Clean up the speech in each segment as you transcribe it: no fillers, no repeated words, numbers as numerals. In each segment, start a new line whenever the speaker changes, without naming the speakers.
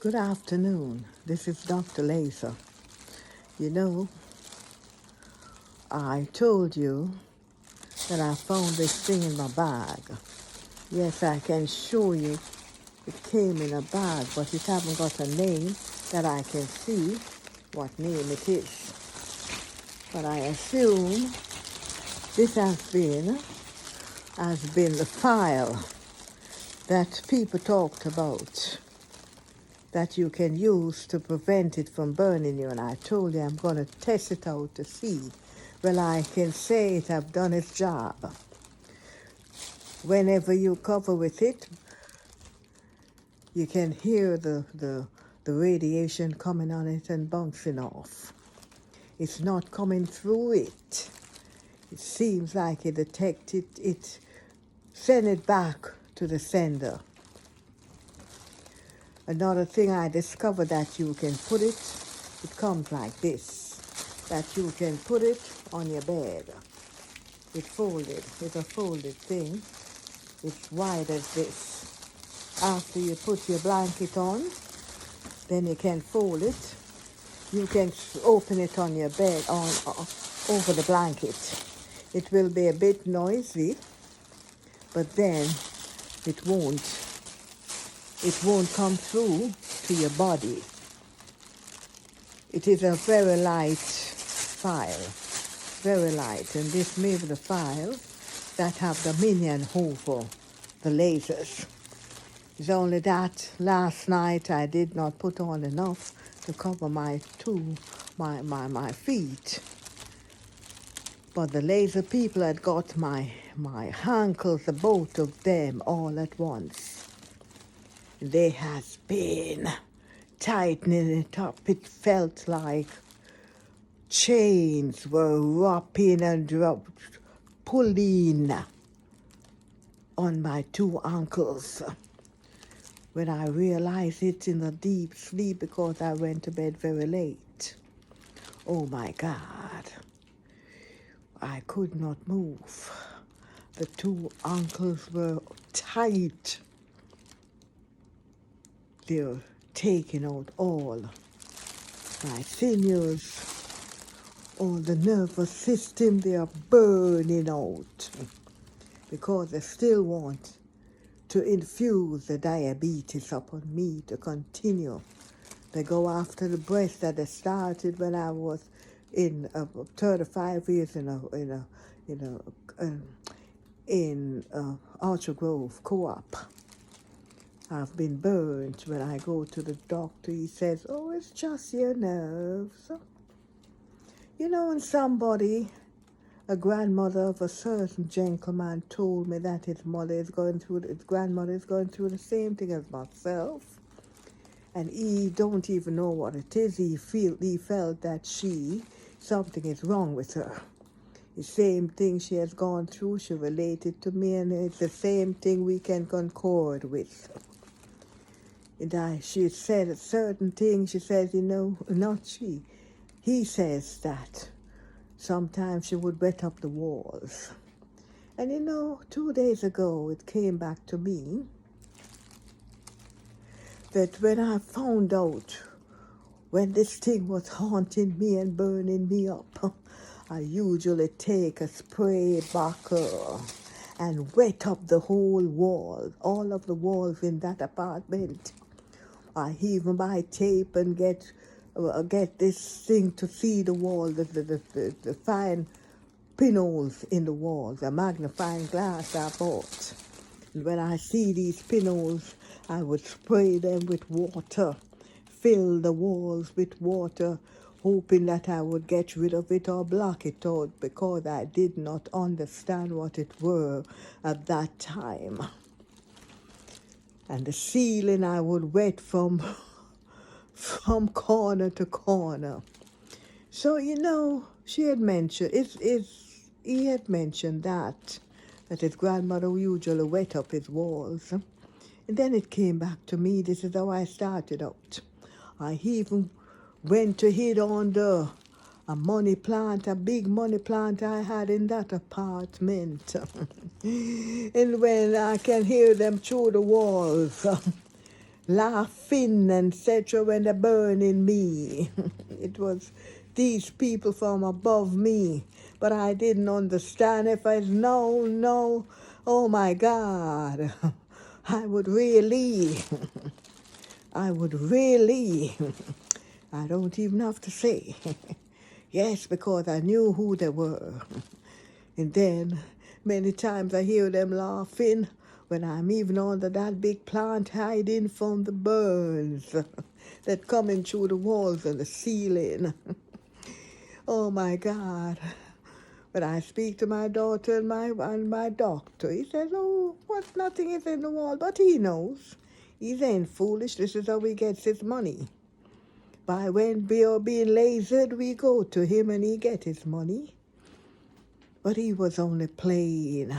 Good afternoon. This is Dr. Laser. You know, I told you that I found this thing in my bag. Yes, I can show you it came in a bag, but it haven't got a name that I can see what name it is. But I assume this has been the file that people talked about that you can use to prevent it from burning you. And I told you I'm going to test it out to see. Well, I can say it have done its job. Whenever you cover with it, you can hear the radiation coming on it and bouncing off. It's not coming through it. It seems like it detected it, send it back to the sender. Another thing I discovered that you can put it comes like this, that you can put it on your bed. It's a folded thing. It's wide as this. After you put your blanket on, then you can fold it. You can open it on your bed, over the blanket. It will be a bit noisy, but then it won't come through to your body. It is a very light file, very light, and this may be the file that have dominion over the lasers. It's only that last night I did not put on enough to cover my feet. But the laser people had got my ankles, the both of them, all at once. They has been tightening it up. It felt like chains were wrapping and pulling on my two ankles. When I realized it in a deep sleep because I went to bed very late. Oh my God. I could not move. The two ankles were tight. They're taking out all my sinews, all the nervous system, they are burning out because they still want to infuse the diabetes upon me to continue. They go after the breast that they started when I was in 35 years in Orchard Grove Co-op. I've been burned. When I go to the doctor, he says, "Oh, it's just your nerves." You know, and a grandmother of a certain gentleman told me that his grandmother is going through the same thing as myself. And he don't even know what it is. He felt that something is wrong with her. The same thing she has gone through, she related to me, and it's the same thing we can concord with. And she said a certain thing, she says, not she. He says that sometimes she would wet up the walls. And 2 days ago, it came back to me that when I found out when this thing was haunting me and burning me up, I usually take a spray bottle and wet up the whole wall, all of the walls in that apartment. I even buy tape and get this thing to see the wall, the fine pinholes in the walls, a magnifying glass I bought. And when I see these pinholes, I would spray them with water, fill the walls with water, hoping that I would get rid of it or block it out because I did not understand what it were at that time. And the ceiling I would wet from corner to corner. So, she had mentioned, he had mentioned that his grandmother usually wet up his walls. And then it came back to me, this is how I started out. I even went to hid under a big money plant I had in that apartment. And when I can hear them through the walls, laughing, etc. when they burning me. It was these people from above me. But I didn't understand. If I no, oh my God, I would really, I would really, I don't even have to say. Yes, because I knew who they were. And then many times I hear them laughing when I'm even under that big plant hiding from the burns that coming through the walls and the ceiling. Oh my God. But I speak to my daughter and my doctor. He says, oh, what, nothing is in the wall. But he knows. He ain't foolish. This is how he gets his money. By when we are being lasered, we go to him and he get his money. But he was only playing.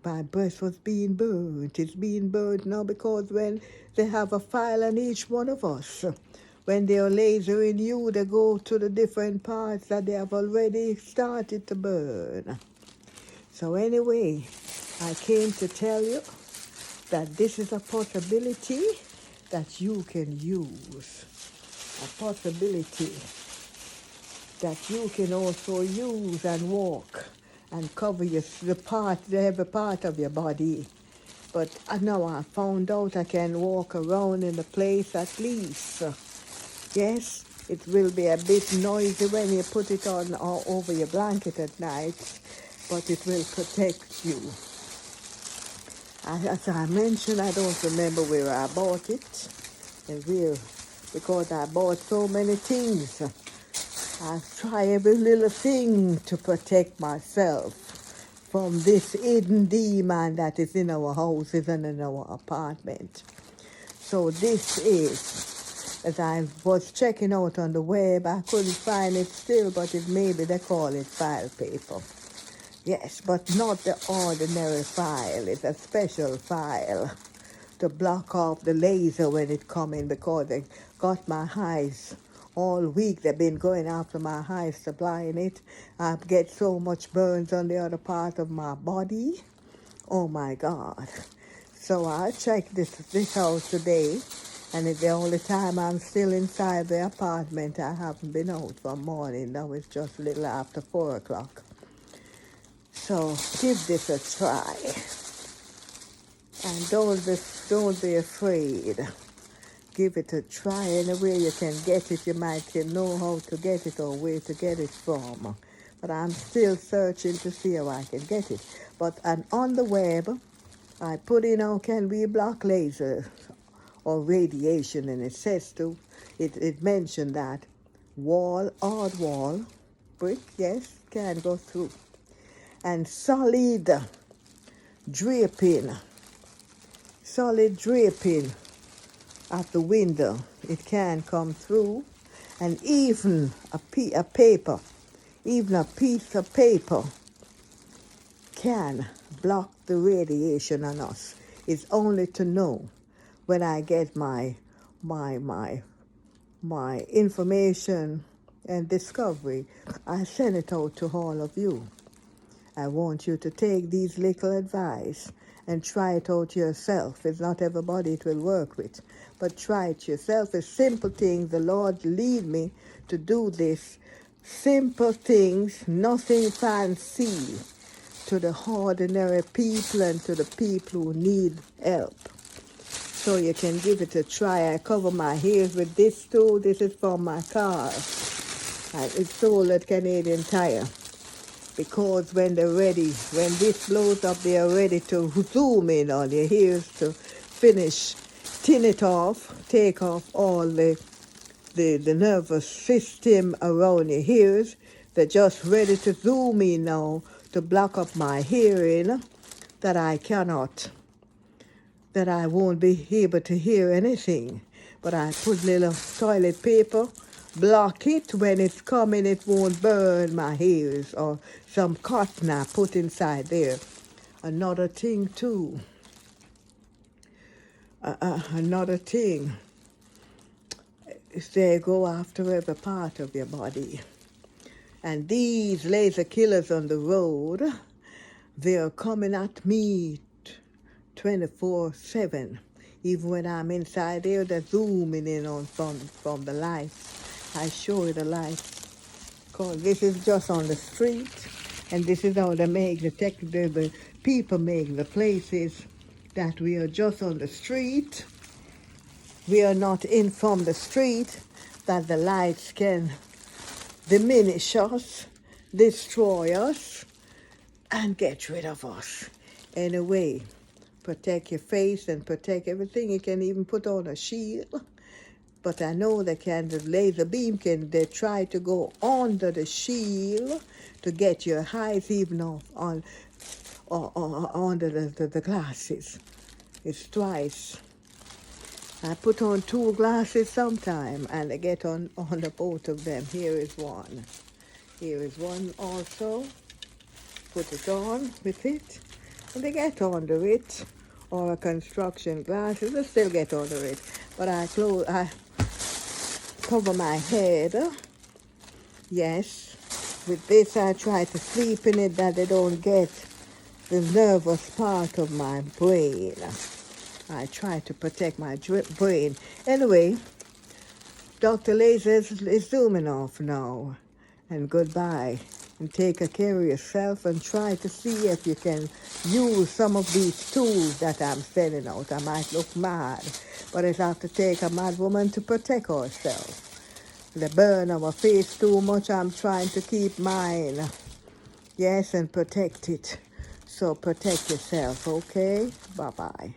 My breast was being burnt. It's being burnt now because when they have a file on each one of us, when they are lasering you, they go to the different parts that they have already started to burn. So anyway, I came to tell you that this is a possibility that you can use. A possibility that you can also use and walk and cover every part of your body. But now I found out I can walk around in the place at least. Yes, it will be a bit noisy when you put it on or over your blanket at night, but it will protect you. As I mentioned, I don't remember where I bought it and where, because I bought so many things. I try every little thing to protect myself from this hidden demon that is in our houses and in our apartment. So this is, as I was checking out on the web, I couldn't find it still, but maybe they call it file paper. Yes, but not the ordinary file. It's a special file to block off the laser when it come in, because they got my eyes all week. They've been going after my eyes, supplying it. I get so much burns on the other part of my body. Oh my God. So I checked this house today, and it's the only time I'm still inside the apartment. I haven't been out from morning. Now it's just a little after 4 o'clock. So give this a try. And don't be afraid. Give it a try. Anywhere you can get it, you might know how to get it or where to get it from. But I'm still searching to see how I can get it. But on the web, I put in how can we block laser or radiation, and it says it mentioned that hard wall, brick, yes, can go through. And solid draping at the window, it can come through. And even a piece of paper can block the radiation on us. It's only to know when I get my information and discovery, I send it out to all of you. I want you to take these little advice and try it out yourself. It's not everybody it will work with, but try it yourself. It's simple things. The Lord lead me to do this. Simple things, nothing fancy, to the ordinary people and to the people who need help. So you can give it a try. I cover my ears with this too. This is from my car. It's sold at Canadian Tire. Because when they're ready, when this blows up, they are ready to zoom in on your ears to finish, tin it off, take off all the nervous system around your ears. They're just ready to zoom in now to block up my hearing, that I won't be able to hear anything. But I put little toilet paper, block it. When it's coming, it won't burn my ears, or some cotton I put inside there. Another thing too, is they go after every part of your body. And these laser killers on the road, they are coming at me 24/7. Even when I'm inside there, they're zooming in on from the lights. I show you the lights. Because this is just on the street, and this is how they make the people make the places that we are just on the street. We are not in from the street, that the lights can diminish us, destroy us, and get rid of us. Anyway, protect your face and protect everything. You can even put on a shield. But I know the laser beam they try to go under the shield to get your eyes even off or under the glasses. It's twice. I put on 2 glasses sometime and I get on the both of them. Here is one. Here is one also. Put it on with it. And they get under it. Or a construction glasses, they still get under it. But I cover my head. Yes. With this I try to sleep in it that they don't get the nervous part of my brain. I try to protect my brain. Anyway, Dr. Laser is zooming off now. And goodbye. And take care of yourself and try to see if you can use some of these tools that I'm sending out. I might look mad, but it have to take a mad woman to protect herself. The burn of our face too much, I'm trying to keep mine. Yes, and protect it. So protect yourself, okay? Bye-bye.